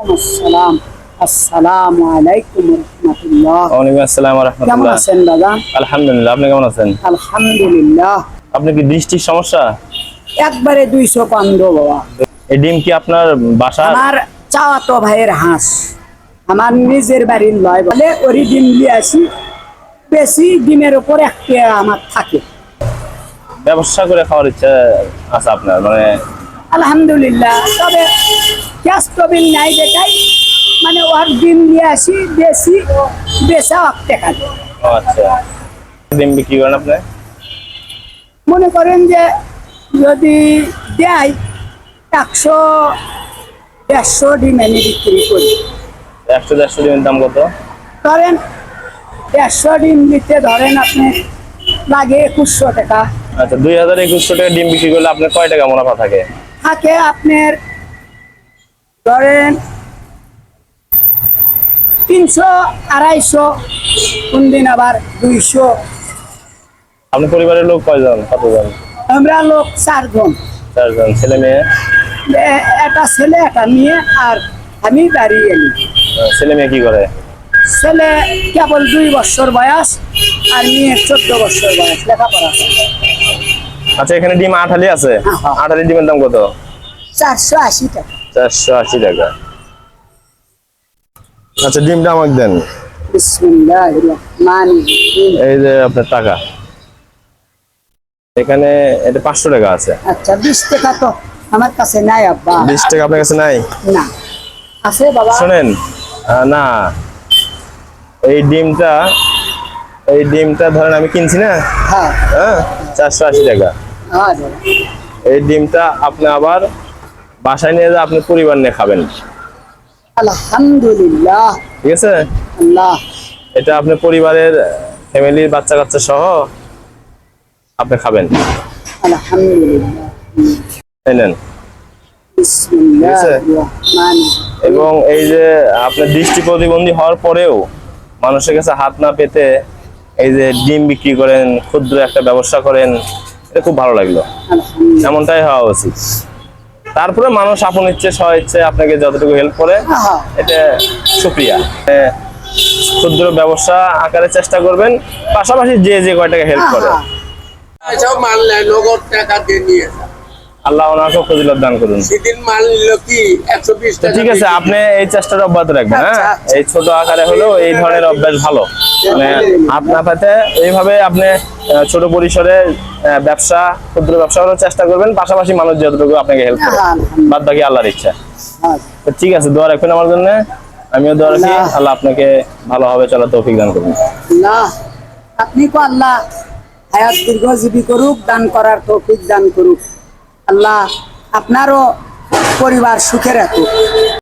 আসসালাম আসসালামু আলাইকুম রাহমাতুল্লাহ। ওয়ালাইকুম আসসালাম ওয়া কেমন রাহমাতুল্লাহ। আছেন দাদা? আলহামদুলিল্লাহ, আপনি কেমন আছেন? আলহামদুলিল্লাহ। আপনি কি দৃষ্টির সমস্যা? একবারে 200 বাবা। এই ডিম কি আপনার বাসার? আমার চাওয়াতো ভাইয়ের হাঁস, আমার নিজের বাড়ির লয় বলে ওরি ডিম নিয়ে আসি। বেশি ডিমের উপর একটা আমার থাকে। ব্যবসা করে খাওয়ার ইচ্ছা আছে আপনার? মানে আলহামদুলিল্লাহ, তবে গ্যাস টবিল নাই দেখাই, মানে ওর ডিম নিয়ে আসি বেশি বেচা টাকা দেয়। ও আচ্ছা, ডিম বিক্রি করেন আপনি? মনে করেন যে যদি দেয় 100-150 ডিম আমি বিক্রি করি। 100-150 ডিমের দাম কত? ধরেন 150 ডিম দিতে ধরেন আপনি লাগে 2100 টাকা। আচ্ছা, 2000-2100 টাকা ডিম বিক্রি করলে আপনার কয় টাকা মুনাফা থাকে? থাকে আপনার ধরেন 300-250, কোন দিন আবার 200। আপনার পরিবারের লোক কয়জন, কতজন? আমরা লোক 4 জন, 4 জন। ছেলে মেয়ে? একটা ছেলে একটা মেয়ে, আর আমি দাঁড়িয়ে এলি। ছেলে মেয়ে কি করে? ছেলে কেবল 2 বছর বয়স, আর মেয়ের 14 বছর বয়স, লেখাপড়া করে। আচ্ছা, এখানে ডিম আঠালি আছে? হ্যাঁ। আঠালি ডিমের দাম কত? 480 টাকা। 480 টাকা। আচ্ছা, ডিমটা আমাকে দেন। বিসমিল্লাহির রহমানির রহিম। এই যে আপনার টাকা, এখানে এটা 500 টাকা আছে। আচ্ছা, 20 টাকা তো আমার কাছে নাই আব্বা। 20 টাকা আপনার কাছে নাই? না, আছে বাবা। শোনেন, না, এই ডিমটা ধরেন আমি কিনছি না, হ্যাঁ হ্যাঁ, 480 টাকা। হ্যাঁ দাদা। এই ডিমটা আপনি আবার বাসায় নিয়ে যা আপনি পরিবার নিয়ে খাবেন, আলহামদুলিল্লাহ। ঠিক আছে? আল্লাহ। এটা আপনি পরিবারের ফ্যামিলির বাচ্চা কাচ্চা সহ আপনি খাবেন। আলহামদুলিল্লাহ। এই নেন। বিসমিল্লাহির রহমানির রহিম। এবং এই যে আপনার দৃষ্টি প্রতিবন্ধী হওয়ার পরেও মানুষের কাছে হাত না পেতে এই যে ডিম বিক্রি করেন, ক্ষুদ্র একটা ব্যবসা করেন, এটা খুব ভালো লাগলো। আলহামদুলিল্লাহ। এমনটাই হওয়া উচিত। তারপরে মানুষ আপন ইচ্ছে স্ব ইচ্ছে আপনাকে যতটুকু হেল্প করে, হ্যাঁ। এটা শুকরিয়া। ক্ষুদ্র ব্যবসা আকারে চেষ্টা করবেন, পাশাপাশি যে যে কয় টাকা হেল্প করে সব মাল নেয়, নগদ টাকা দিয়ে নিয়ে আল্লাহ ওনাকে ফজিলত দান করুন। সেদিন মাল নিল কি 120 তো টাকা। ঠিক আছে, আপনি এই চেষ্টাটা অব্যাহত রাখবেন। হ্যাঁ, আচ্ছা। এই ছোট আকারে হলেও এই ধরনের অভ্যাস ভালো। মানে হাত না পাতে এইভাবে আপনি ছোট পরিসরে ব্যবসা, ক্ষুদ্র ব্যবসা করার চেষ্টা করবেন, পাশাপাশি মানুষ যতটুকু আপনাকে হেল্প করে, বাদ বাকি আল্লাহর ইচ্ছা। হ্যাঁ। তো ঠিক আছে, দোয়া রাখবেন আমার জন্য, আমিও দোয়া রাখি। আল্লাহ আপনাকে ভালোভাবে চলার তৌফিক দান করুন। আল্লাহ, আপনি কো আল্লাহ হায়াত দীর্ঘজীবী করুক, দান করার তৌফিক দান করুক। আল্লাহ আপনারও পরিবার সুখে রাখুক।